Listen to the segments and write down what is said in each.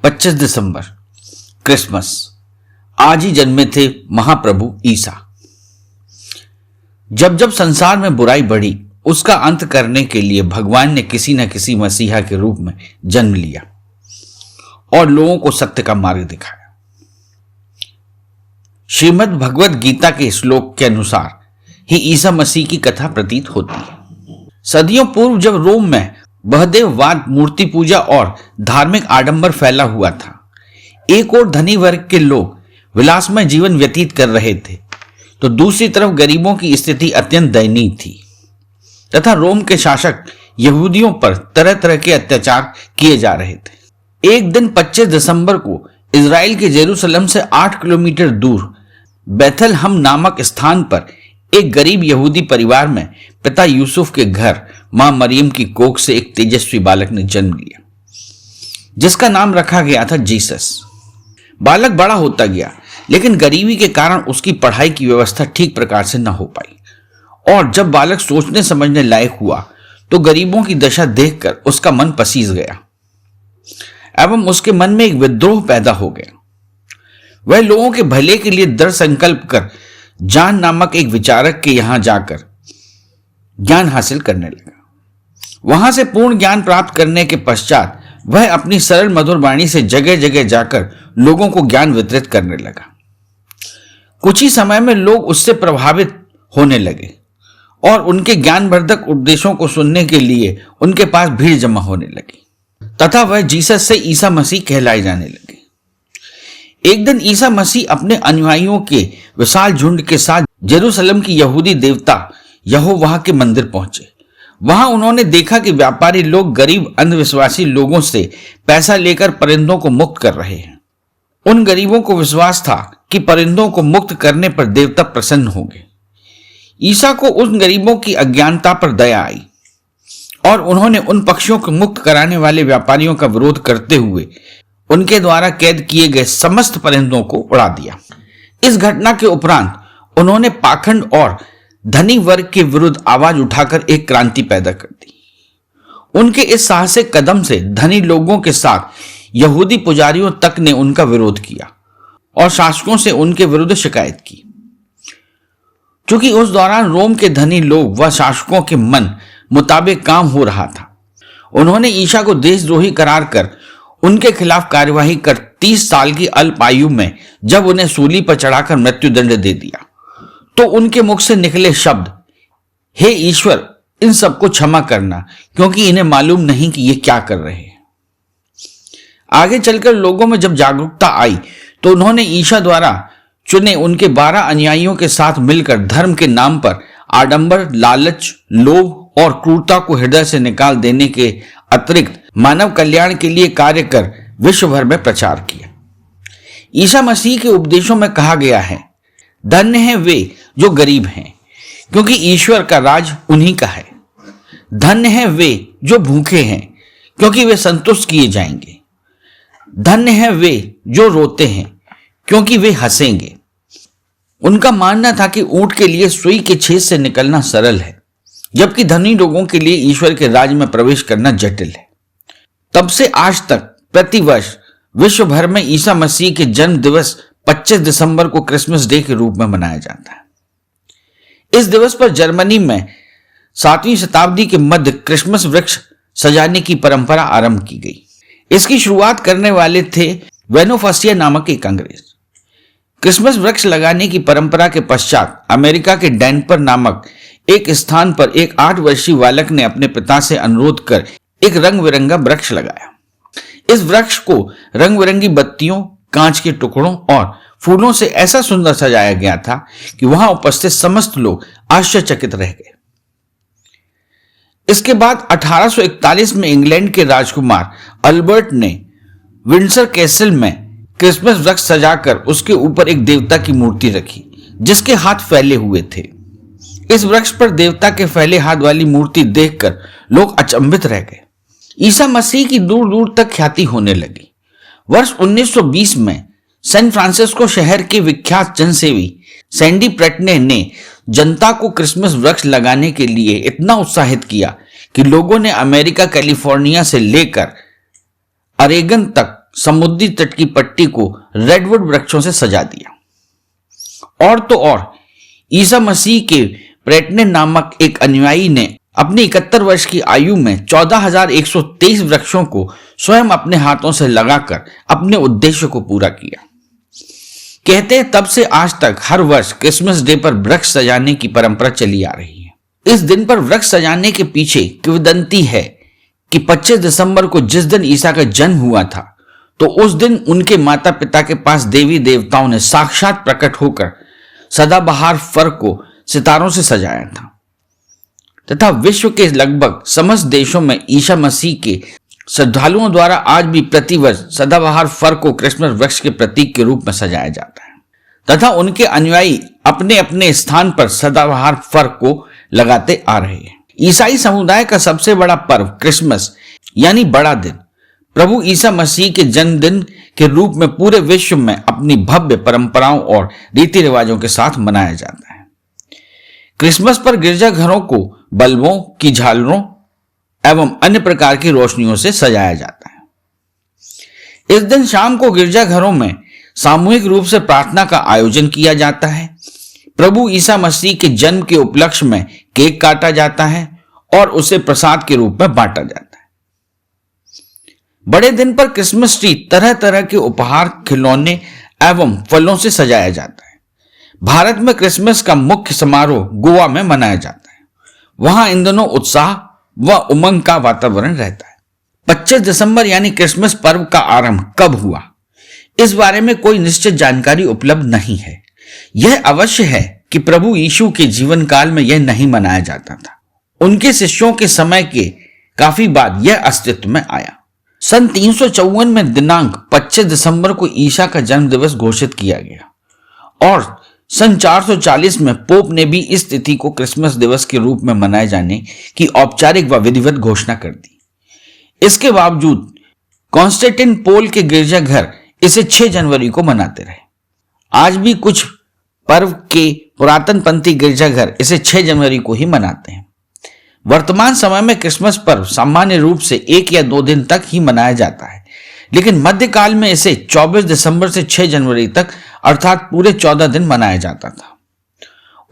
25 दिसंबर Christmas. आज ही जन्मे थे महाप्रभु ईसा। जब जब संसार में बुराई बढ़ी, उसका अंत करने के लिए भगवान ने किसी न किसी मसीहा के रूप में जन्म लिया और लोगों को सत्य का मार्ग दिखाया। श्रीमद् भगवद गीता के श्लोक के अनुसार ही ईसा मसीह की कथा प्रतीत होती है। सदियों पूर्व जब रोम में बहदेववाद, मूर्ति पूजा और धार्मिक आडंबर फैला हुआ था, एक और धनी वर्ग के लोग विलासमय जीवन व्यतीत कर रहे थे, तो दूसरी तरफ गरीबों की स्थिति अत्यंत दयनीय थी तथा रोम के शासक यहूदियों पर तरह तरह के अत्याचार किए जा रहे थे। एक दिन 25 दिसंबर को इजराइल के जेरूसलम से 8 किलोमीटर दूर बेथलहम नामक स्थान पर एक गरीब यहूदी परिवार में पिता यूसुफ के घर मां मरियम की कोख से एक तेजस्वी बालक ने जन्म लिया, जिसका नाम रखा गया था जीसस। बालक बड़ा होता गया, लेकिन गरीबी के कारण उसकी पढ़ाई की व्यवस्था ठीक प्रकार से न हो पाई, और जब बालक सोचने समझने लायक हुआ तो गरीबों की दशा देखकर उसका मन पसीज गया एवं उसके मन में एक विद्रोह पैदा हो गया। वह लोगों के भले के लिए दृढ़ संकल्प कर जान नामक एक विचारक के यहां जाकर ज्ञान हासिल करने लगा। वहां से पूर्ण ज्ञान प्राप्त करने के पश्चात वह अपनी सरल मधुर वाणी से जगह जगह जाकर लोगों को ज्ञान वितरित करने लगा। कुछ ही समय में लोग उससे प्रभावित होने लगे और उनके ज्ञानवर्धक उपदेशों को सुनने के लिए उनके पास भीड़ जमा होने लगी तथा वह जीसस से ईसा मसीह कहलाए जाने लगे। एक दिन ईसा मसीह अपने अनुयायियों के विशाल झुंड के साथ जेरूसलम की यहूदी देवता यहोवाह के मंदिर पहुंचे। वहां उन्होंने देखा कि व्यापारी लोग गरीब अंधविश्वासी लोगों से पैसा लेकर परिंदों को मुक्त कर रहे हैं। उन गरीबों को विश्वास था कि परिंदों को मुक्त करने पर देवता प्रसन्न होंगे। ईसा को उन गरीबों की अज्ञानता पर दया आई और उन्होंने उन पक्षियों को मुक्त कराने वाले व्यापारियों का विरोध करते हुए उनके द्वारा कैद किए गए समस्त परिंदों को उड़ा दिया। इस घटना के उपरांत उन्होंने पाखंड और धनी वर्ग के विरुद्ध आवाज उठाकर एक क्रांति पैदा कर दी। उनके इस साहसिक कदम से धनी लोगों के साथ यहूदी पुजारियों तक ने उनका विरोध किया और शासकों से उनके विरुद्ध शिकायत की। क्योंकि उस दौरान रोम के धनी लोग व शासकों के मन मुताबिक काम हो रहा था, उन्होंने ईसा को देशद्रोही करार कर उनके खिलाफ कार्यवाही कर 30 साल की अल्प आयु में जब उन्हें सूली पर चढ़ाकर मृत्युदंड दे दिया, तो उनके मुख से निकले शब्द, हे ईश्वर, इन सबको क्षमा करना, क्योंकि इन्हें मालूम नहीं कि ये क्या कर रहे हैं। आगे चलकर लोगों में जब जागरूकता आई तो उन्होंने ईसा द्वारा चुने उनके 12 अनुयायियों के साथ मिलकर धर्म के नाम पर आडंबर, लालच, लोभ और क्रूरता को हृदय से निकाल देने के अतिरिक्त मानव कल्याण के लिए कार्य कर विश्व भर में प्रचार किया। ईसा मसीह के उपदेशों में कहा गया है, धन्य हैं वे जो गरीब हैं, क्योंकि ईश्वर का राज उन्हीं का है। धन्य हैं वे जो भूखे हैं, क्योंकि वे संतुष्ट किए जाएंगे। धन्य हैं वे जो रोते हैं, क्योंकि वे हंसेंगे। उनका मानना था कि ऊंट के लिए सुई के छेद से निकलना सरल है, जबकि धनी लोगों के लिए ईश्वर के राज में प्रवेश करना जटिल है। तब से आज तक प्रतिवर्ष विश्व भर में ईसा मसीह के जन्म दिवस 25 दिसंबर को क्रिसमस डे के रूप में मनाया जाता है। इस दिवस पर जर्मनी में 7वीं शताब्दी के मध्य क्रिसमस वृक्ष सजाने की परंपरा आरंभ की गई। इसकी शुरुआत करने वाले थे वेनोफसिया नामक एक अंग्रेज। क्रिसमस वृक्ष लगाने की परंपरा के पश्चात अमेरिका के डेनपर नामक एक स्थान पर एक 8 वर्षीय बालक ने अपने पिता से अनुरोध कर एक रंग बिरंगा वृक्ष लगाया। इस वृक्ष को रंग बिरंगी बत्तियों, कांच के टुकड़ों और फूलों से ऐसा सुंदर सजाया गया था कि वहां उपस्थित समस्त लोग आश्चर्यचकित रह गए। इसके बाद 1841 में इंग्लैंड के राजकुमार अल्बर्ट ने विंडसर कैसल में क्रिसमस वृक्ष सजाकर उसके ऊपर एक देवता की मूर्ति रखी, जिसके हाथ फैले हुए थे। इस वृक्ष पर देवता के फैले हाथ वाली मूर्ति देखकर लोग अचंभित रह गए। ईसा मसीह की दूर दूर तक ख्याति होने लगी। वर्ष 1920 में सैन फ्रांसिस्को शहर के विख्यात जनसेवी सैंडी प्रेटने ने जनता को क्रिसमस वृक्ष लगाने के लिए इतना उत्साहित किया कि लोगों ने अमेरिका, कैलिफोर्निया से लेकर अरेगन तक समुद्री तट की पट्टी को रेडवुड वृक्षों से सजा दिया। और तो और ईसा मसीह के प्रेटने नामक एक अनुयायी ने अपनी 71 वर्ष की आयु में 14,123 वृक्षों को स्वयं अपने हाथों से लगाकर अपने उद्देश्य को पूरा किया। कहते हैं तब से आज तक हर वर्ष क्रिसमस डे पर वृक्ष सजाने की परंपरा चली आ रही है। इस दिन पर वृक्ष सजाने के पीछे किंवदंती है कि 25 दिसंबर को जिस दिन ईसा का जन्म हुआ था, तो उस दिन उनके माता पिता के पास देवी देवताओं ने साक्षात प्रकट होकर सदाबहार फर को सितारों से सजाया था तथा विश्व के लगभग समस्त देशों में ईसा मसीह के श्रद्धालुओं द्वारा आज भी प्रतिवर्ष सदाबहार फर को क्रिसमस वृक्ष के प्रतीक के रूप में सजाया जाता है तथा उनके अनुयायी अपने अपने स्थान पर सदाबहार फर को लगाते आ रहे हैं। ईसाई समुदाय का सबसे बड़ा पर्व क्रिसमस यानी बड़ा दिन प्रभु ईसा मसीह के जन्मदिन के रूप में पूरे विश्व में अपनी भव्य परंपराओं और रीति रिवाजों के साथ मनाया जाता है। क्रिसमस पर गिरजाघरों को बल्बों की झालरों एवं अन्य प्रकार की रोशनियों से सजाया जाता है। इस दिन शाम को गिरजाघरों में सामूहिक रूप से प्रार्थना का आयोजन किया जाता है। प्रभु ईसा मसीह के जन्म के उपलक्ष्य में केक काटा जाता है और उसे प्रसाद के रूप में बांटा जाता है। बड़े दिन पर क्रिसमस ट्री तरह तरह के उपहार, खिलौने एवं फलों से सजाया जाता है। भारत में क्रिसमस का मुख्य समारोह गोवा में मनाया जाता है। वहां इन दिनों उत्साह व उमंग का वातावरण रहता है। 25 दिसंबर यानी क्रिसमस पर्व का आरंभ कब हुआ, इस बारे में कोई निश्चित जानकारी उपलब्ध नहीं है। यह अवश्य है कि प्रभु यीशु के जीवन काल में यह नहीं मनाया जाता था। उनके शिष्यों के समय के काफी बाद यह अस्तित्व में आया। सन 354 में दिनांक 25 दिसंबर को ईसा का जन्म दिवस घोषित किया गया और सन 440 में पोप ने भी इस तिथि को क्रिसमस दिवस के रूप में मनाए जाने की औपचारिक व विधिवत घोषणा कर दी। इसके बावजूद कॉन्स्टेंटिनोपल के गिरजाघर इसे 6 जनवरी को मनाते रहे। आज भी कुछ पर्व के पुरातनपंथी गिरजाघर इसे 6 जनवरी को ही मनाते हैं। वर्तमान समय में क्रिसमस पर्व सामान्य रूप से 1 या 2 दिन तक ही मनाया जाता है, लेकिन मध्यकाल में इसे 24 दिसंबर से 6 जनवरी तक अर्थात पूरे 14 दिन मनाया जाता था।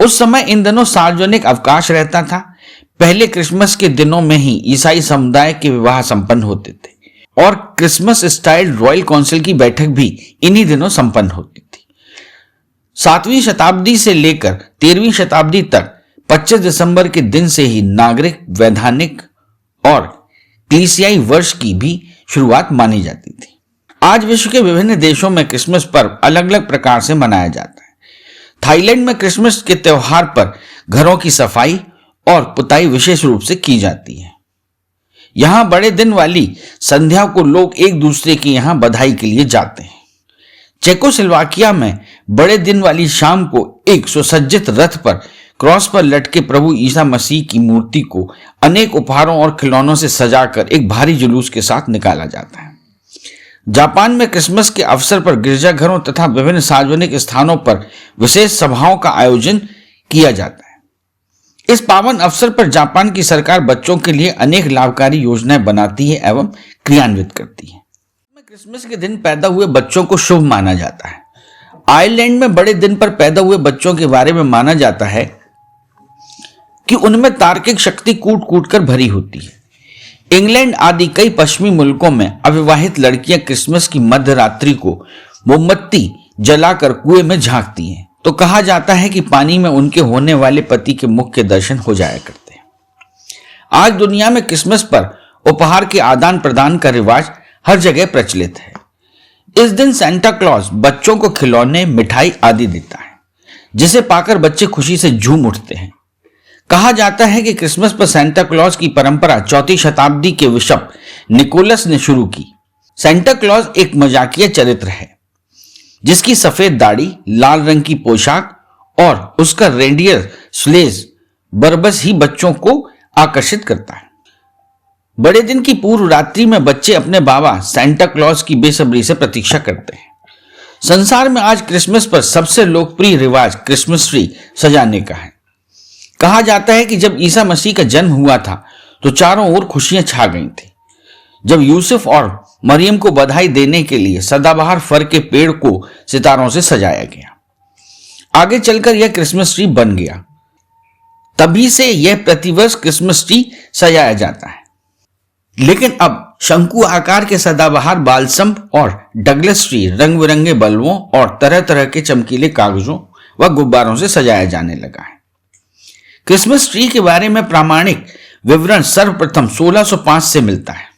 उस समय इन दिनों सार्वजनिक अवकाश रहता था। पहले क्रिसमस के दिनों में ही ईसाई समुदाय के विवाह संपन्न होते थे और क्रिसमस स्टाइल रॉयल काउंसिल की बैठक भी इन्हीं दिनों संपन्न होती थी। 7वीं शताब्दी से लेकर 13वीं शताब्दी तक 25 दिसंबर के दिन से ही नागरिक, वैधानिक और कलीसियाई वर्ष की भी शुरुआत मानी जाती थी। आज विश्व के विभिन्न देशों में क्रिसमस पर्व अलग अलग प्रकार से मनाया जाता है। थाईलैंड में क्रिसमस के त्योहार पर घरों की सफाई और पुताई विशेष रूप से की जाती है। यहां बड़े दिन वाली संध्या को लोग एक दूसरे के यहां बधाई के लिए जाते हैं। चेकोस्लोवाकिया में बड़े दिन वाली शाम को एक सुसज्जित रथ पर क्रॉस पर लटके प्रभु ईसा मसीह की मूर्ति को अनेक उपहारों और खिलौनों से सजाकर एक भारी जुलूस के साथ निकाला जाता है। जापान में क्रिसमस के अवसर पर गिरजाघरों तथा विभिन्न सार्वजनिक स्थानों पर विशेष सभाओं का आयोजन किया जाता है। इस पावन अवसर पर जापान की सरकार बच्चों के लिए अनेक लाभकारी योजनाएं बनाती है एवं क्रियान्वित करती है। क्रिसमस के दिन पैदा हुए बच्चों को शुभ माना जाता है। आयरलैंड में बड़े दिन पर पैदा हुए बच्चों के बारे में माना जाता है कि उनमें तार्किक शक्ति कूट कूट कर भरी होती है। इंग्लैंड आदि कई पश्चिमी मुल्कों में अविवाहित लड़कियां क्रिसमस की मध्य रात्रि को मोमबत्ती जलाकर कुएं में झांकती हैं, तो कहा जाता है कि पानी में उनके होने वाले पति के मुख के दर्शन हो जाया करते हैं। आज दुनिया में क्रिसमस पर उपहार के आदान प्रदान का रिवाज हर जगह प्रचलित है। इस दिन सेंटा क्लॉज बच्चों को खिलौने, मिठाई आदि देता है, जिसे पाकर बच्चे खुशी से झूम उठते हैं। कहा जाता है कि क्रिसमस पर सेंटा क्लॉज की परंपरा 4वीं शताब्दी के बिशप निकोलस ने शुरू की। सेंटा क्लॉज एक मजाकिया चरित्र है जिसकी सफेद दाढ़ी, लाल रंग की पोशाक और उसका रेंडियर स्लेज बरबस ही बच्चों को आकर्षित करता है। बड़े दिन की पूर्व रात्रि में बच्चे अपने बाबा सेंटा क्लॉज की बेसब्री से प्रतीक्षा करते हैं। संसार में आज क्रिसमस पर सबसे लोकप्रिय रिवाज क्रिसमस ट्री सजाने का है। कहा जाता है कि जब ईसा मसीह का जन्म हुआ था तो चारों ओर खुशियां छा गई थी। जब यूसुफ और मरियम को बधाई देने के लिए सदाबहार फर के पेड़ को सितारों से सजाया गया। आगे चलकर यह क्रिसमस ट्री बन गया। तभी से यह प्रतिवर्ष क्रिसमस ट्री सजाया जाता है। लेकिन अब शंकु आकार के सदाबहार बालसम और डगलस ट्री रंग बिरंगे बल्बों और तरह तरह के चमकीले कागजों व गुब्बारों से सजाया जाने लगा है। क्रिसमस ट्री के बारे में प्रामाणिक विवरण सर्वप्रथम 1605 से मिलता है।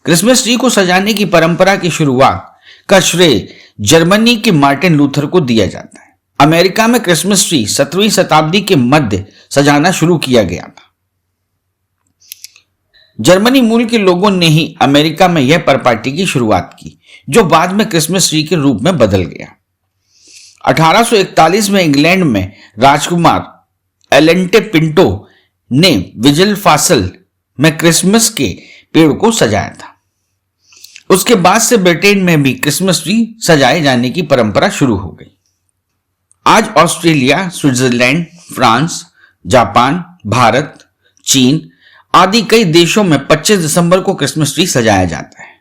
क्रिसमस ट्री को सजाने की परंपरा की शुरुआत का श्रेय जर्मनी के मार्टिन लूथर को दिया जाता है। अमेरिका में क्रिसमस ट्री 17वीं शताब्दी के मध्य सजाना शुरू किया गया था। जर्मनी मूल के लोगों ने ही अमेरिका में यह परपाटी की शुरुआत की, जो बाद में क्रिसमस ट्री के रूप में बदल गया। 1841 में इंग्लैंड में राजकुमार एलेंटे पिंटो ने विजल फासल में क्रिसमस के पेड़ को सजाया था। उसके बाद से ब्रिटेन में भी क्रिसमस ट्री सजाए जाने की परंपरा शुरू हो गई। आज Australia, Switzerland, France, Japan, Bharat, चीन आदि कई देशों में 25 दिसंबर को क्रिसमस ट्री सजाया जाता है।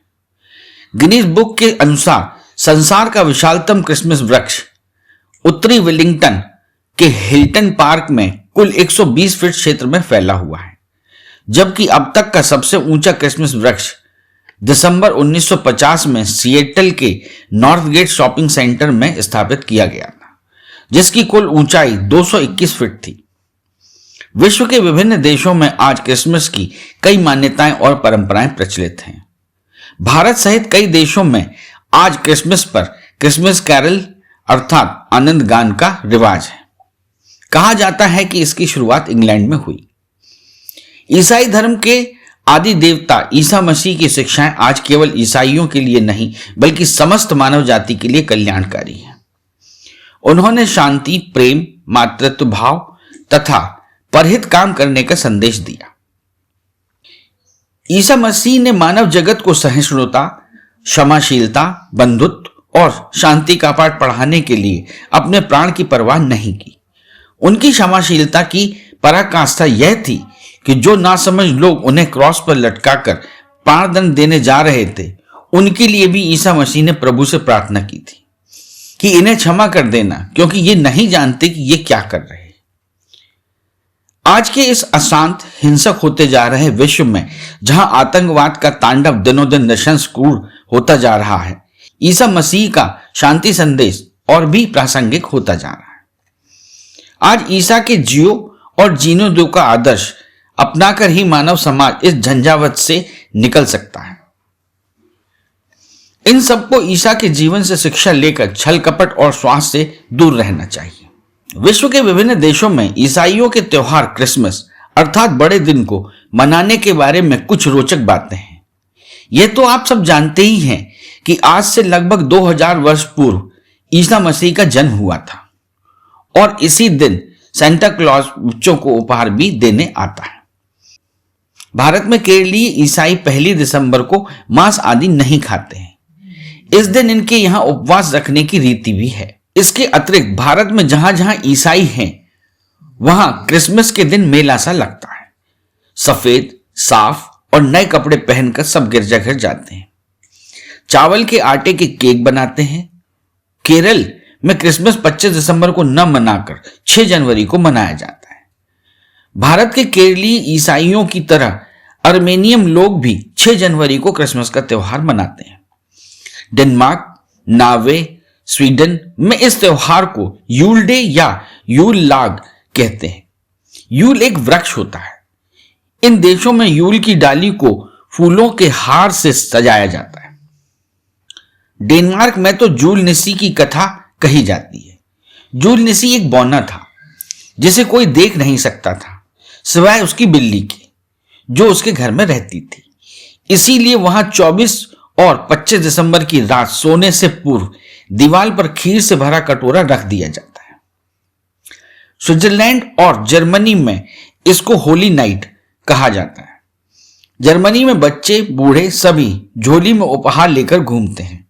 गिनीज बुक के अनुसार संसार का विशालतम क्रिसमस वृक्ष उत्तरी वेलिंगटन के हिल्टन पार्क में कुल 120 फीट क्षेत्र में फैला हुआ है, जबकि अब तक का सबसे ऊंचा क्रिसमस वृक्ष दिसंबर 1950 में सिएटल के नॉर्थ गेट शॉपिंग सेंटर में स्थापित किया गया था, जिसकी कुल ऊंचाई 221 फीट थी। विश्व के विभिन्न देशों में आज क्रिसमस की कई मान्यताएं और परंपराएं प्रचलित हैं। भारत सहित कई देशों में आज क्रिसमस पर क्रिसमस कैरल अर्थात आनंद गान का रिवाज है। कहा जाता है कि इसकी शुरुआत इंग्लैंड में हुई। ईसाई धर्म के आदि देवता ईसा मसीह की शिक्षाएं आज केवल ईसाइयों के लिए नहीं बल्कि समस्त मानव जाति के लिए कल्याणकारी है। उन्होंने शांति, प्रेम, मातृत्व भाव तथा परहित काम करने का संदेश दिया। ईसा मसीह ने मानव जगत को सहिष्णुता, क्षमाशीलता, बंधुत्व और शांति का पाठ पढ़ाने के लिए अपने प्राण की परवाह नहीं की। उनकी क्षमाशीलता की पराकाष्ठा यह थी कि जो नासमझ लोग उन्हें क्रॉस पर लटकाकर प्राणदंड देने जा रहे थे, उनके लिए भी ईसा मसीह ने प्रभु से प्रार्थना की थी कि इन्हें क्षमा कर देना, क्योंकि ये नहीं जानते कि ये क्या कर रहे हैं। आज के इस अशांत, हिंसक होते जा रहे विश्व में जहां आतंकवाद का तांडव दिनों दिन नशंसक्रूर होता जा रहा है, ईसा मसीह का शांति संदेश और भी प्रासंगिक होता जा रहा है। आज ईसा के जियो और जीने दो का आदर्श अपनाकर ही मानव समाज इस झंझावत से निकल सकता है। इन सबको ईसा के जीवन से शिक्षा लेकर छल कपट और स्वार्थ से दूर रहना चाहिए। विश्व के विभिन्न देशों में ईसाइयों के त्योहार क्रिसमस अर्थात बड़े दिन को मनाने के बारे में कुछ रोचक बातें हैं। यह तो आप सब जानते ही हैं कि आज से लगभग 2000 वर्ष पूर्व ईसा मसीह का जन्म हुआ था और इसी दिन सेंटा क्लॉज बच्चों को उपहार भी देने आता है। भारत में केरलीय ईसाई 1 दिसंबर को मांस आदि नहीं खाते हैं। इस दिन इनके यहाँ उपवास रखने की रीति भी है। इसके अतिरिक्त भारत में जहां जहां ईसाई हैं वहां क्रिसमस के दिन मेला सा लगता है। सफेद, साफ और नए कपड़े पहनकर सब गिरजाघर जाते हैं। चावल के आटे के केक बनाते हैं। केरल में क्रिसमस 25 दिसंबर को न मनाकर 6 जनवरी को मनाया जाता है। भारत के केरलीय ईसाइयों की तरह अर्मेनियन लोग भी 6 जनवरी को क्रिसमस का त्योहार मनाते हैं। डेनमार्क, नॉर्वे, स्वीडन में इस त्योहार को यूल डे या यूल लाग कहते हैं। यूल एक वृक्ष होता है। इन देशों में यूल की डाली को फूलों के हार से सजाया जाता है। डेनमार्क में तो जूल निसी की कथा कही जाती है। जूल निसी एक बौना था जिसे कोई देख नहीं सकता था सिवाय उसकी बिल्ली के, जो उसके घर में रहती थी। इसीलिए वहां 24 और 25 दिसंबर की रात सोने से पूर्व दीवार पर खीर से भरा कटोरा रख दिया जाता है। स्विट्जरलैंड और जर्मनी में इसको होली नाइट कहा जाता है। जर्मनी में बच्चे बूढ़े सभी झोली में उपहार लेकर घूमते हैं।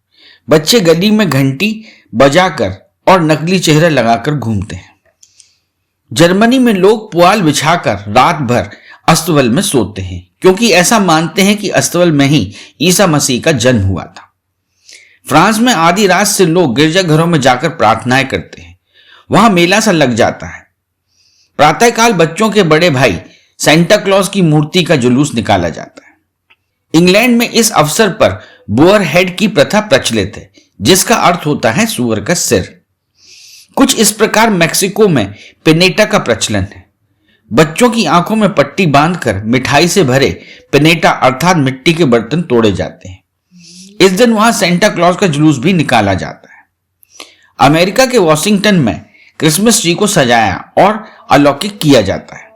बच्चे गली में घंटी बजाकर और नकली चेहरा लगाकर घूमते हैं। जर्मनी में लोग पुआल बिछाकर रात भर अस्तबल में सोते हैं, क्योंकि ऐसा मानते हैं कि अस्तबल में ही ईसा मसीह का जन्म हुआ था। फ्रांस में आधी रात से लोग गिरजाघरों में जाकर प्रार्थनाएं करते हैं। वहां मेला सा लग जाता है। प्रातःकाल बच्चों के बड़े भाई सेंटा क्लॉज की मूर्ति का जुलूस निकाला जाता है। इंग्लैंड में इस अवसर पर बोअर हेड की प्रथा प्रचलित है, जिसका अर्थ होता है सुअर का सिर। कुछ इस प्रकार मैक्सिको में पिनेटा का प्रचलन है। बच्चों की आंखों में पट्टी बांधकर मिठाई से भरे पिनेटा अर्थात मिट्टी के बर्तन तोड़े जाते हैं। इस दिन वहां सेंटा क्लॉज का जुलूस भी निकाला जाता है। अमेरिका के वॉशिंगटन में क्रिसमस ट्री को सजाया और अलौकिक किया जाता है।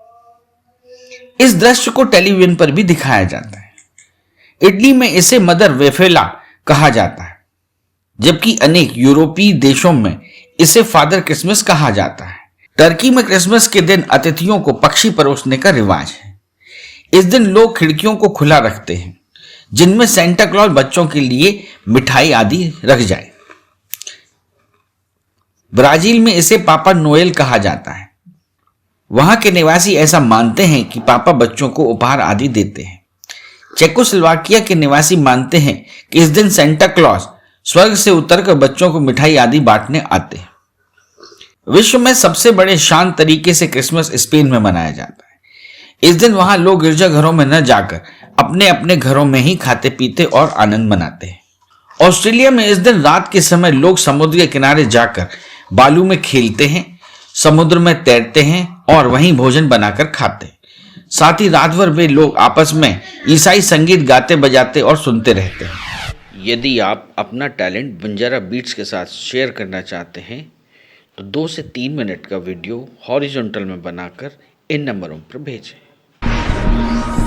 इस दृश्य को टेलीविजन पर भी दिखाया जाता है। इटली में इसे मदर वेफेला कहा जाता है, जबकि अनेक यूरोपीय देशों में इसे फादर क्रिसमस कहा जाता है। टर्की में क्रिसमस के दिन अतिथियों को पक्षी परोसने का रिवाज है। इस दिन लोग खिड़कियों को खुला रखते हैं, जिनमें सेंटा क्लॉज बच्चों के लिए मिठाई आदि रख जाए। ब्राजील में इसे पापा नोएल कहा जाता है। वहां के निवासी ऐसा मानते हैं कि पापा बच्चों को उपहार आदि देते हैं। चेकोस्लोवाकिया के निवासी मानते हैं कि इस दिन सेंटा क्लॉज स्वर्ग से उतरकर बच्चों को मिठाई आदि बांटने आते हैं। विश्व में सबसे बड़े शांत तरीके से क्रिसमस स्पेन में मनाया जाता है। इस दिन वहां लोग गिरजाघरों में न जाकर अपने अपने घरों में ही खाते पीते और आनंद मनाते हैं। ऑस्ट्रेलिया में इस दिन रात के समय लोग समुद्र के किनारे जाकर बालू में खेलते हैं, समुद्र में तैरते हैं और वहीं भोजन बनाकर खाते हैं। साथ ही रात भर वे लोग आपस में ईसाई संगीत गाते बजाते और सुनते रहते हैं। यदि आप अपना टैलेंट बंजारा बीट्स के साथ शेयर करना चाहते हैं तो 2 से 3 मिनट का वीडियो हॉरिजॉन्टल में बनाकर इन नंबरों पर भेजें।